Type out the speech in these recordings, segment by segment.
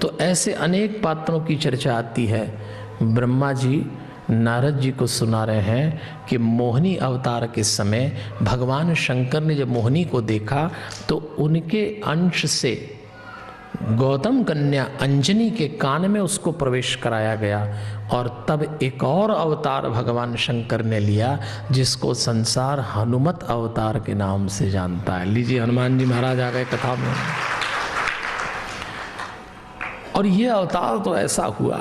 तो ऐसे अनेक पात्रों की चर्चा आती है। ब्रह्मा जी नारद जी को सुना रहे हैं कि मोहिनी अवतार के समय भगवान शंकर ने जब मोहिनी को देखा तो उनके अंश से गौतम कन्या अंजनी के कान में उसको प्रवेश कराया गया और तब एक और अवतार भगवान शंकर ने लिया जिसको संसार हनुमत अवतार के नाम से जानता है। लीजिए, हनुमान जी महाराज आ गए कथा में। और ये अवतार तो ऐसा हुआ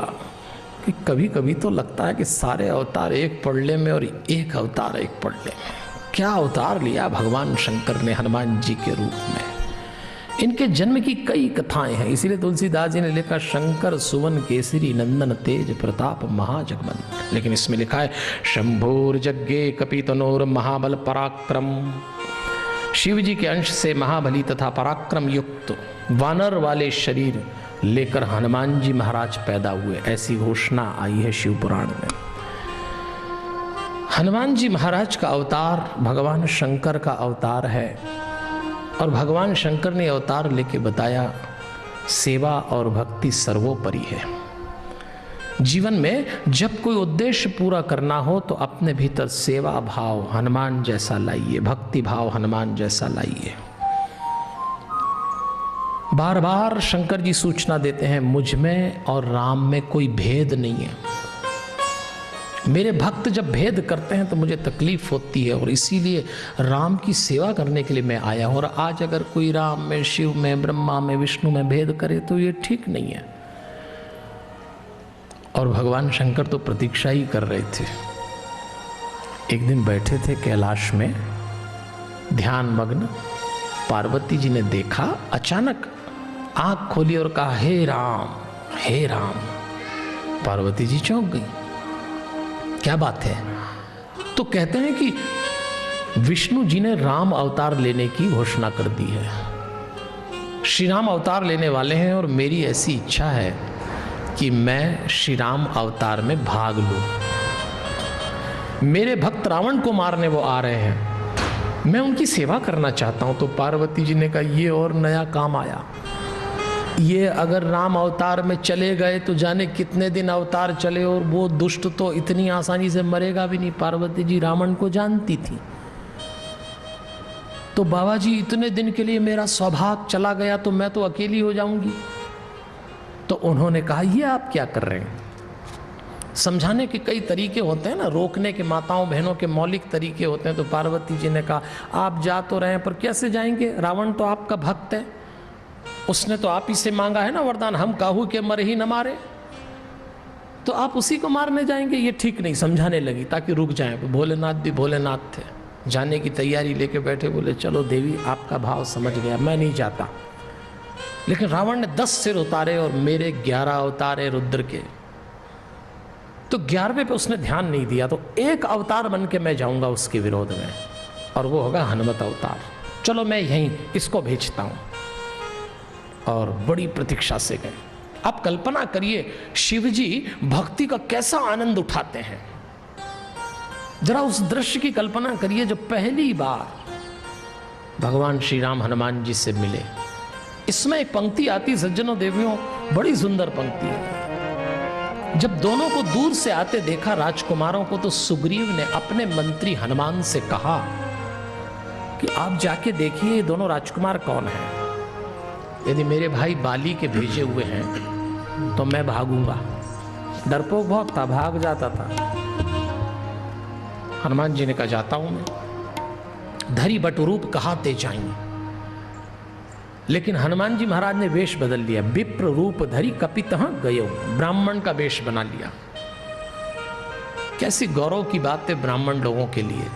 कि कभी कभी तो लगता है कि सारे अवतार एक पड़ले में और एक अवतार एक पड़ले में। क्या अवतार लिया भगवान शंकर ने हनुमान जी के रूप में। इनके जन्म की कई कथाएं हैं, इसीलिए तुलसीदास जी ने लिखा शंकर सुवन केसरी नंदन तेज प्रताप महाजगमन। लेकिन इसमें लिखा है शंभोर जग्गे कपितनोर महाबल पराक्रम। शिव जी के अंश से महाबली तथा पराक्रम युक्त वानर वाले शरीर लेकर हनुमान जी महाराज पैदा हुए, ऐसी घोषणा आई है शिव पुराण में। हनुमान जी महाराज का अवतार भगवान शंकर का अवतार है और भगवान शंकर ने अवतार लेके बताया सेवा और भक्ति सर्वोपरि है। जीवन में जब कोई उद्देश्य पूरा करना हो तो अपने भीतर सेवा भाव हनुमान जैसा लाइए, भक्ति भाव हनुमान जैसा लाइए। बार बार शंकर जी सूचना देते हैं मुझ में और राम में कोई भेद नहीं है। मेरे भक्त जब भेद करते हैं तो मुझे तकलीफ होती है और इसीलिए राम की सेवा करने के लिए मैं आया हूं। और आज अगर कोई राम में, शिव में, ब्रह्मा में, विष्णु में भेद करे तो ये ठीक नहीं है। और भगवान शंकर तो प्रतीक्षा ही कर रहे थे। एक दिन बैठे थे कैलाश में ध्यान मग्न, पार्वती जी ने देखा, अचानक आंख खोली और कहा हे राम, हे राम। पार्वती जी चौंक गई, क्या बात है? तो कहते हैं कि विष्णु जी ने राम अवतार लेने की घोषणा कर दी है। श्री राम अवतार लेने वाले हैं और मेरी ऐसी इच्छा है कि मैं श्री राम अवतार में भाग लूं। मेरे भक्त रावण को मारने वो आ रहे हैं, मैं उनकी सेवा करना चाहता हूं। तो पार्वती जी ने कहा ये और नया काम आया, ये अगर राम अवतार में चले गए तो जाने कितने दिन अवतार चले और वो दुष्ट तो इतनी आसानी से मरेगा भी नहीं। पार्वती जी रावण को जानती थी। तो बाबा जी इतने दिन के लिए मेरा सौभाग्य चला गया तो मैं तो अकेली हो जाऊंगी। तो उन्होंने कहा ये आप क्या कर रहे हैं? समझाने के कई तरीके होते हैं ना, रोकने के माताओं बहनों के मौलिक तरीके होते हैं। तो पार्वती जी ने कहा आप जा तो रहे हैं पर कैसे जाएंगे? रावण तो आपका भक्त है, उसने तो आप ही से मांगा है ना वरदान, हम काहू के मर ही न मारे, तो आप उसी को मारने जाएंगे? ये ठीक नहीं। समझाने लगी ताकि रुक जाएं। भोलेनाथ भी भोलेनाथ थे, जाने की तैयारी लेके बैठे। बोले चलो देवी आपका भाव समझ गया, मैं नहीं जाता। लेकिन रावण ने 10 सिर उतारे और मेरे 11 अवतारे रुद्र के, तो 11वें पे उसने ध्यान नहीं दिया। तो एक अवतार बन के मैं जाऊंगा उसके विरोध में, और वो होगा हनुमत अवतार। चलो मैं यहीं इसको भेजता हूं। और बड़ी प्रतीक्षा से गए। आप कल्पना करिए शिव जी भक्ति का कैसा आनंद उठाते हैं। जरा उस दृश्य की कल्पना करिए जब पहली बार भगवान श्री राम हनुमान जी से मिले। इसमें एक पंक्ति आती सज्जनों देवियों, बड़ी सुंदर पंक्ति है। जब दोनों को दूर से आते देखा राजकुमारों को, तो सुग्रीव ने अपने मंत्री हनुमान से कहा कि आप जाके देखिए दोनों राजकुमार कौन हैं। यदि मेरे भाई बाली के भेजे हुए हैं तो मैं भागूंगा। डरपोक बहुत था, भाग जाता था। हनुमान जी ने कहा जाता हूं मैं। धरी बटुरूप कहाते जाएंगे। लेकिन हनुमान जी महाराज ने वेश बदल लिया। विप्र रूप धरी कपितः गयो, ब्राह्मण का वेश बना लिया। कैसी गौरव की बात है ब्राह्मण लोगों के लिए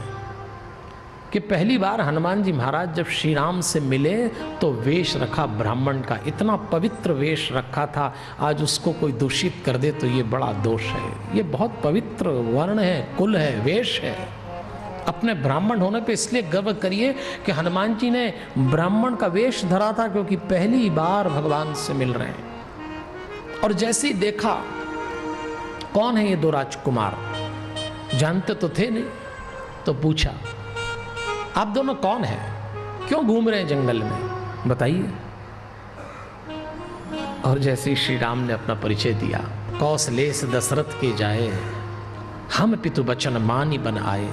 कि पहली बार हनुमान जी महाराज जब श्री राम से मिले तो वेश रखा ब्राह्मण का। इतना पवित्र वेश रखा था, आज उसको कोई दूषित कर दे तो ये बड़ा दोष है। ये बहुत पवित्र वर्ण है, कुल है, वेश है। अपने ब्राह्मण होने पे इसलिए गर्व करिए कि हनुमान जी ने ब्राह्मण का वेश धरा था, क्योंकि पहली बार भगवान से मिल रहे हैं। और जैसे ही देखा कौन है ये दो राजकुमार, जानते तो थे नहीं, तो पूछा आप दोनों कौन हैं, क्यों घूम रहे हैं जंगल में, बताइए। और जैसे ही श्री राम ने अपना परिचय दिया, कौशलेश दशरथ के जाए, हम पितु बचन मानी बन आए,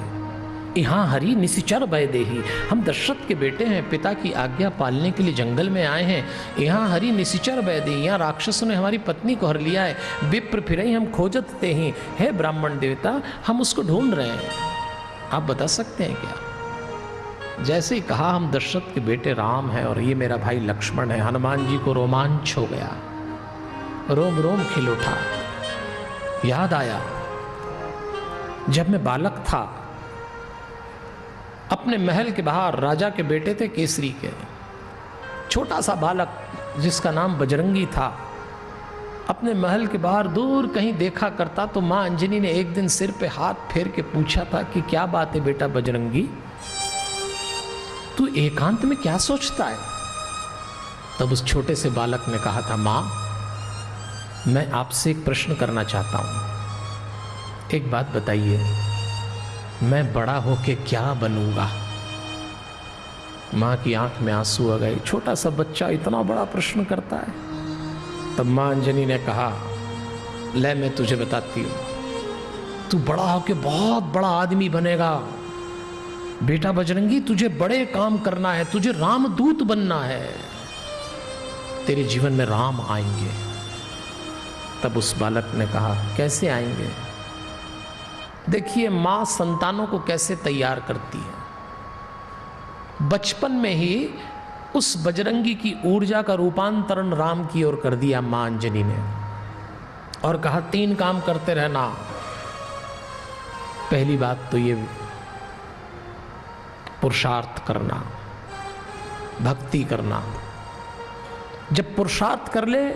यहाँ हरि निशिचर भय देही। हम दशरथ के बेटे हैं, पिता की आज्ञा पालने के लिए जंगल में आए हैं। यहाँ हरि निशिचर भय देही, यहाँ राक्षसों ने हमारी पत्नी को हर लिया है। विप्र फिरई हम खोजत ते ही, हे ब्राह्मण देवता हम उसको ढूंढ रहे हैं, आप बता सकते हैं क्या? जैसे ही कहा हम दशरथ के बेटे राम हैं और ये मेरा भाई लक्ष्मण है, हनुमान जी को रोमांच हो गया, रोम रोम खिल उठा। याद आया जब मैं बालक था, अपने महल के बाहर राजा के बेटे थे केसरी के, छोटा सा बालक जिसका नाम बजरंगी था, अपने महल के बाहर दूर कहीं देखा करता तो मां अंजनी ने एक दिन सिर पे हाथ फेर के पूछा था कि क्या बात है बेटा बजरंगी, तू एकांत में क्या सोचता है? तब उस छोटे से बालक ने कहा था, मां मैं आपसे एक प्रश्न करना चाहता हूं, एक बात बताइए, मैं बड़ा होके क्या बनूंगा? मां की आंख में आंसू आ गए, छोटा सा बच्चा इतना बड़ा प्रश्न करता है। तब मां अंजनी ने कहा, ले मैं तुझे बताती हूं, तू बड़ा होके बहुत बड़ा आदमी बनेगा बेटा बजरंगी, तुझे बड़े काम करना है, तुझे रामदूत बनना है, तेरे जीवन में राम आएंगे। तब उस बालक ने कहा, कैसे आएंगे? देखिए मां संतानों को कैसे तैयार करती है। बचपन में ही उस बजरंगी की ऊर्जा का रूपांतरण राम की ओर कर दिया मां अंजनी ने, और कहा 3 काम करते रहना। पहली बात तो ये पुरुषार्थ करना, भक्ति करना। जब पुरुषार्थ कर ले,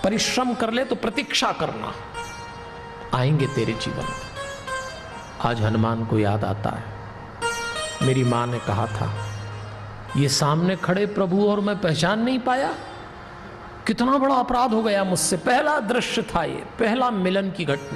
परिश्रम कर ले, तो प्रतीक्षा करना, आएंगे तेरे जीवन में। आज हनुमान को याद आता है, मेरी मां ने कहा था, ये सामने खड़े प्रभु और मैं पहचान नहीं पाया, कितना बड़ा अपराध हो गया मुझसे। पहला दृश्य था ये, पहला मिलन की घटना।